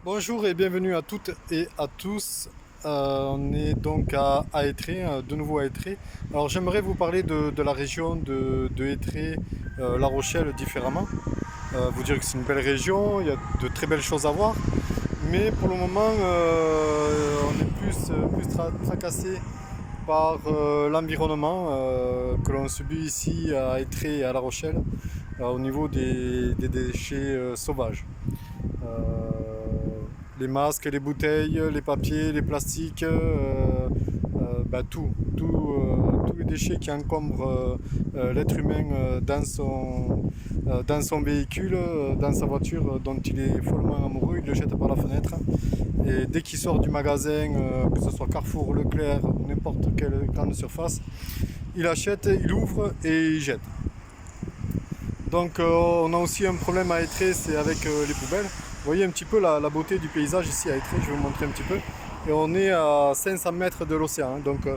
Bonjour et bienvenue à toutes et à tous. On est donc à Étré, de nouveau à Étré. Alors j'aimerais vous parler de la région de Étré, La Rochelle différemment. Vous dire que c'est une belle région, il y a de très belles choses à voir. Mais pour le moment, on est plus tracassé par l'environnement que l'on subit ici à Étré et à La Rochelle au niveau des déchets sauvages. Les masques, les bouteilles, les papiers, les plastiques, tous les déchets qui encombrent l'être humain dans son véhicule, dans sa voiture dont il est follement amoureux, il le jette par la fenêtre. Et dès qu'il sort du magasin, que ce soit Carrefour, Leclerc ou n'importe quelle grande surface, il achète, il ouvre et il jette. Donc on a aussi un problème à Étré, c'est avec les poubelles. Vous voyez un petit peu la beauté du paysage ici à Étré, je vais vous montrer un petit peu. Et on est à 500 mètres de l'océan, hein. Donc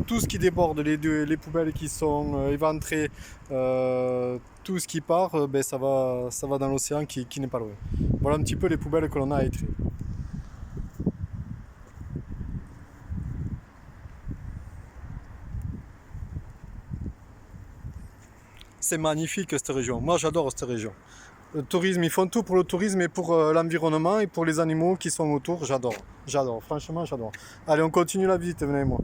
tout ce qui déborde, les poubelles qui sont éventrées, tout ce qui part, ça va dans l'océan qui n'est pas loin. Voilà un petit peu les poubelles que l'on a à Étré. C'est magnifique cette région, moi j'adore cette région. Le tourisme, ils font tout pour le tourisme et pour l'environnement et pour les animaux qui sont autour. J'adore, franchement, j'adore. Allez, on continue la visite, venez avec moi.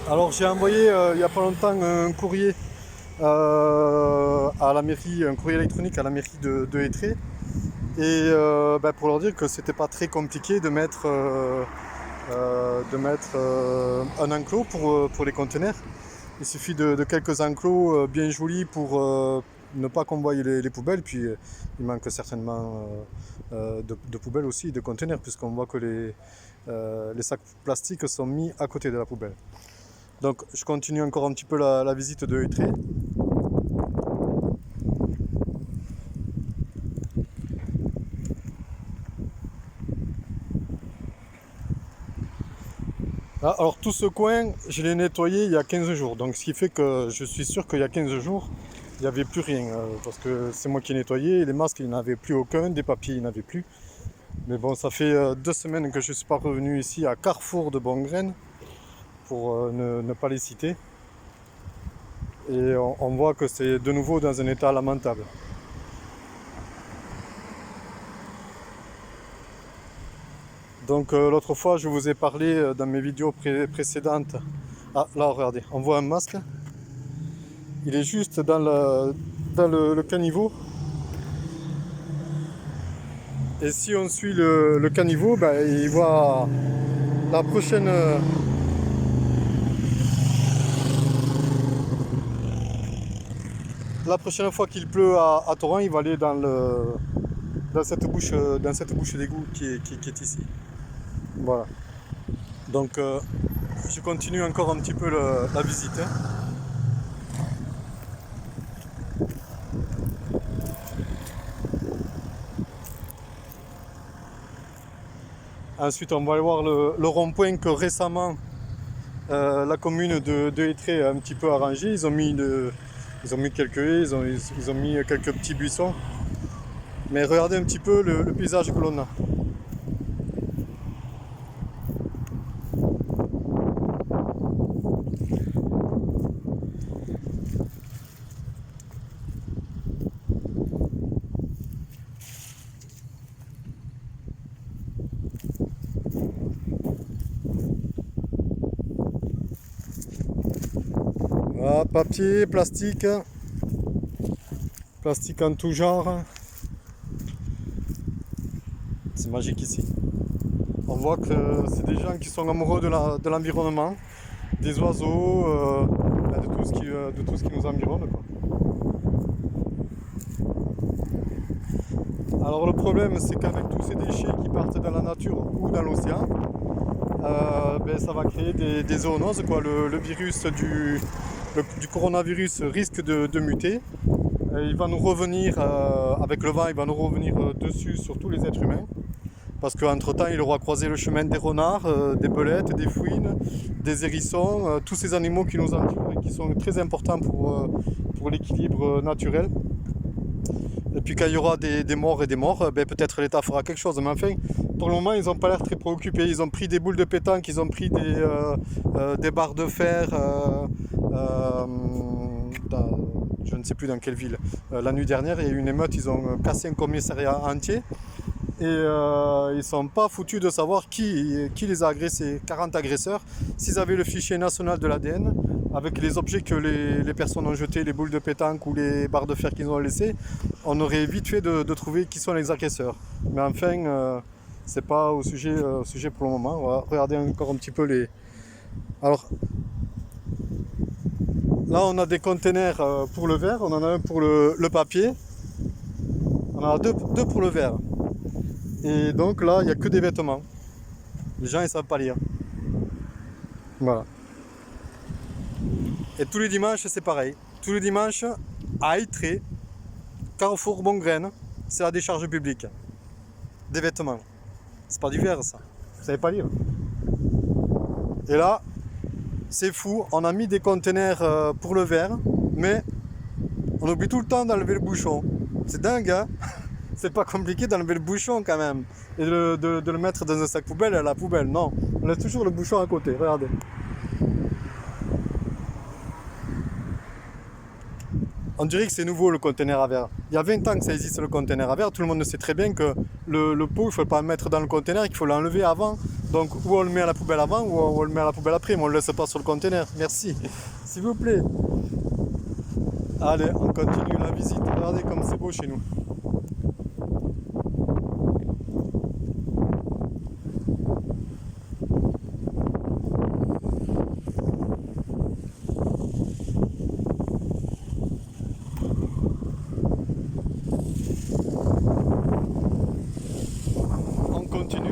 Alors, j'ai envoyé il n'y a pas longtemps un courrier à la mairie, un courrier électronique à la mairie de Étré. Et pour leur dire que c'était pas très compliqué de mettre un enclos pour les conteneurs. Il suffit de quelques enclos bien jolis pour ne pas convoyer les poubelles. Puis il manque certainement de poubelles aussi, de conteneurs, puisqu'on voit que les sacs plastiques sont mis à côté de la poubelle. Donc je continue encore un petit peu la visite de Utré. Ah, alors tout ce coin, je l'ai nettoyé il y a 15 jours. Donc ce qui fait que je suis sûr qu'il y a 15 jours, il n'y avait plus rien. Parce que c'est moi qui ai nettoyé. Les masques, il n'y en avait plus aucun. Des papiers, il n'y en avait plus. Mais bon, ça fait 2 semaines que je ne suis pas revenu ici à Carrefour de Bongraine pour ne pas les citer. Et on voit que c'est de nouveau dans un état lamentable. Donc l'autre fois, je vous ai parlé dans mes vidéos précédentes. Ah, là, regardez, on voit un masque. Il est juste dans le caniveau. Et si on suit le caniveau, il voit la prochaine, la prochaine fois qu'il pleut à torrent, il va aller dans cette bouche d'égout qui est ici. Voilà. Donc je continue encore un petit peu la visite, hein. Ensuite, on va aller voir le rond-point que récemment la commune de Étré a un petit peu arrangé. Ils ont mis quelques haies, ils ont mis quelques petits buissons. Mais regardez un petit peu le paysage que l'on a. Voilà, papier, plastique en tout genre. C'est magique ici. On voit que c'est des gens qui sont amoureux de l'environnement, des oiseaux, de tout ce qui nous environne, quoi. Alors le problème, c'est qu'avec tous ces déchets qui partent dans la nature ou dans l'océan, ça va créer des zoonoses, quoi. Le virus du coronavirus risque de muter. il va nous revenir, avec le vent, il va nous revenir dessus sur tous les êtres humains. Parce qu'entre temps, il aura croisé le chemin des renards, des belettes, des fouines, des hérissons, tous ces animaux qui nous entourent et qui sont très importants pour l'équilibre naturel. Et puis quand il y aura des morts et des morts, ben, peut-être l'État fera quelque chose. Mais enfin, pour le moment, ils n'ont pas l'air très préoccupés. Ils ont pris des boules de pétanque, ils ont pris des barres de fer. Je ne sais plus dans quelle ville. La nuit dernière, il y a eu une émeute, ils ont cassé un commissariat entier. Et ils ne sont pas foutus de savoir qui les a agressés. 40 agresseurs. S'ils avaient le fichier national de l'ADN, avec les objets que les personnes ont jetés, les boules de pétanque ou les barres de fer qu'ils ont laissées, on aurait vite fait de trouver qui sont les agresseurs. Mais enfin, c'est pas au sujet pour le moment. On va regarder encore un petit peu les... Alors, là on a des containers pour le verre, on en a un pour le papier, on en a deux pour le verre. Et donc là, il n'y a que des vêtements. Les gens, ils ne savent pas lire. Voilà. Et tous les dimanches, c'est pareil. Tous les dimanches, à Aitré, Carrefour Bongraine, c'est la décharge publique. Des vêtements. C'est pas du verre, ça. Vous savez pas lire. Et là, c'est fou. On a mis des containers pour le verre, mais on oublie tout le temps d'enlever le bouchon. C'est dingue, hein? C'est pas compliqué d'enlever le bouchon quand même et de le mettre dans un sac poubelle à la poubelle. Non, on laisse toujours le bouchon à côté. Regardez. On dirait que c'est nouveau le conteneur à verre. Il y a 20 ans que ça existe le conteneur à verre. Tout le monde sait très bien que le pot, il ne faut pas le mettre dans le conteneur, qu'il faut l'enlever avant. Donc, ou on le met à la poubelle avant, ou on le met à la poubelle après, mais on ne le laisse pas sur le conteneur. Merci. S'il vous plaît. Allez, on continue la visite. Regardez comme c'est beau chez nous. On continue.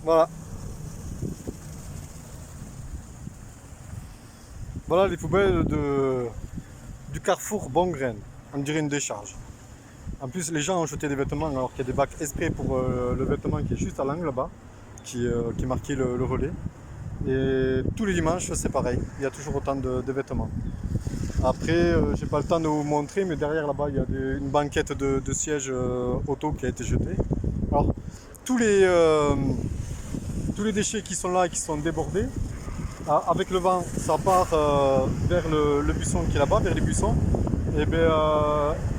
Voilà. Voilà les poubelles du Carrefour Bongraine. On dirait une décharge. En plus, les gens ont jeté des vêtements alors qu'il y a des bacs exprès pour le vêtement qui est juste à l'angle là-bas, qui est marqué le relais. Et tous les dimanches, c'est pareil. Il y a toujours autant de vêtements. Après, j'ai pas le temps de vous montrer, mais derrière là-bas, il y a une banquette de sièges auto qui a été jetée. Alors, tous les déchets qui sont là et qui sont débordés, avec le vent, ça part vers le buisson qui est là-bas, vers les buissons. Et bien,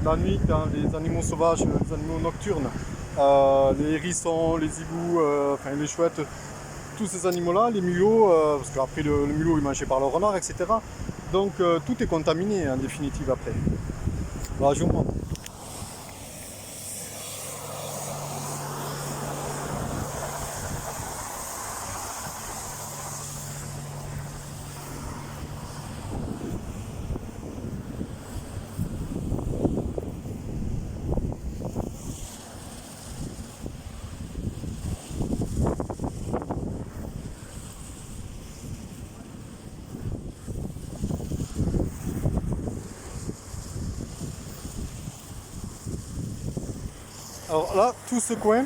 la nuit, quand les animaux sauvages, les animaux nocturnes, les hérissons, les hiboux, enfin les chouettes, tous ces animaux-là, les mulots, parce qu'après le mulot est mangé par le renard, etc. Donc tout est contaminé en définitive après. Voilà, je vous montre. Alors là, tout ce coin,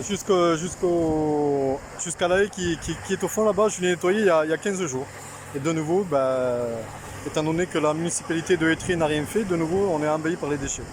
jusqu'à l'allée qui est au fond là-bas, je l'ai nettoyé il y a 15 jours. Et de nouveau, étant donné que la municipalité de Aitré n'a rien fait, de nouveau on est envahi par les déchets.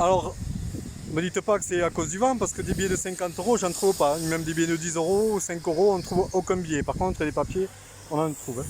Alors, me dites pas que c'est à cause du vent, parce que des billets de 50 euros, j'en trouve pas. Même des billets de 10 euros ou 5 euros, on ne trouve aucun billet. Par contre, les papiers, on en trouve.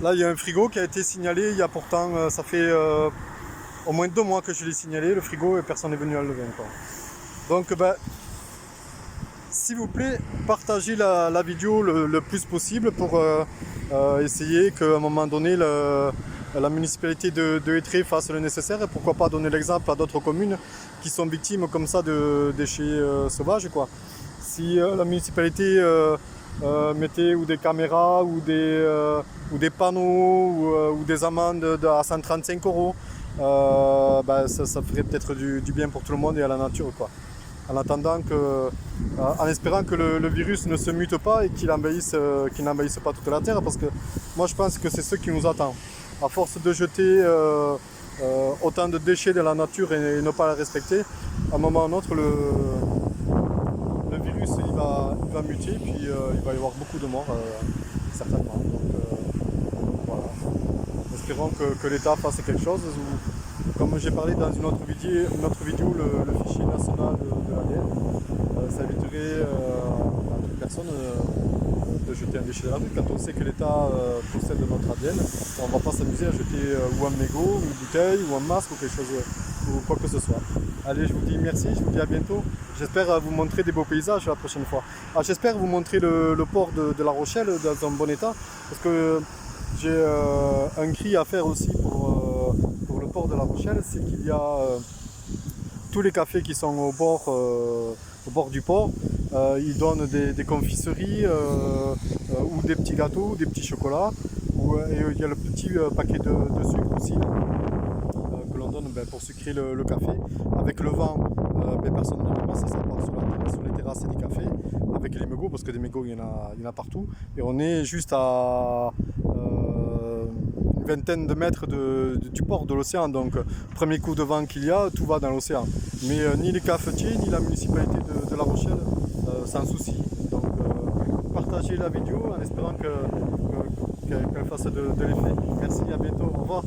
Là, il y a un frigo qui a été signalé. Il y a pourtant, ça fait au moins 2 mois que je l'ai signalé, le frigo, et personne n'est venu à le lever encore. Donc, ben, s'il vous plaît, partagez la vidéo le plus possible pour essayer qu'à un moment donné, la municipalité de Étré fasse le nécessaire, et pourquoi pas donner l'exemple à d'autres communes qui sont victimes comme ça de déchets sauvages, quoi. Si la municipalité mettait ou des caméras ou des panneaux ou des amendes à 135 €, ben, ça ferait peut-être du bien pour tout le monde et à la nature, quoi. En attendant en espérant que le virus ne se mute pas et qu'il n'envahisse pas toute la Terre, parce que moi je pense que c'est ce qui nous attend. À force de jeter autant de déchets dans la nature et ne pas la respecter, à un moment ou à un autre, le virus il va muter, puis il va y avoir beaucoup de morts, certainement. Donc voilà. Espérons que l'État fasse quelque chose. Comme j'ai parlé dans une autre vidéo, le fichier national de l'ADN, ça éviterait à toute personne de jeter un déchet dans la rue. Quand on sait que l'État possède notre ADN, on ne va pas s'amuser à jeter ou un mégot, ou une bouteille, ou un masque, ou quelque chose, ou quoi que ce soit. Allez, je vous dis merci, je vous dis à bientôt. J'espère vous montrer des beaux paysages la prochaine fois. J'espère vous montrer le port de La Rochelle dans un bon état, parce que j'ai un cri à faire aussi pour le port de La Rochelle, c'est qu'il y a tous les cafés qui sont au bord du port, ils donnent des confiseries ou des petits gâteaux, des petits chocolats, et il y a le petit paquet de sucre aussi là, que l'on donne pour sucrer le café. Avec le vent, personne ne ramasse, ça part sur les terrasses des cafés, avec les mégots, parce que des mégots il y en a partout, et on est juste à une vingtaine de mètres du port de l'océan, donc premier coup de vent qu'il y a, tout va dans l'océan. Mais ni les cafetiers ni la municipalité de La Rochelle s'en soucie. Donc partagez la vidéo en espérant qu'elle fasse de l'effet. Merci, à bientôt, au revoir.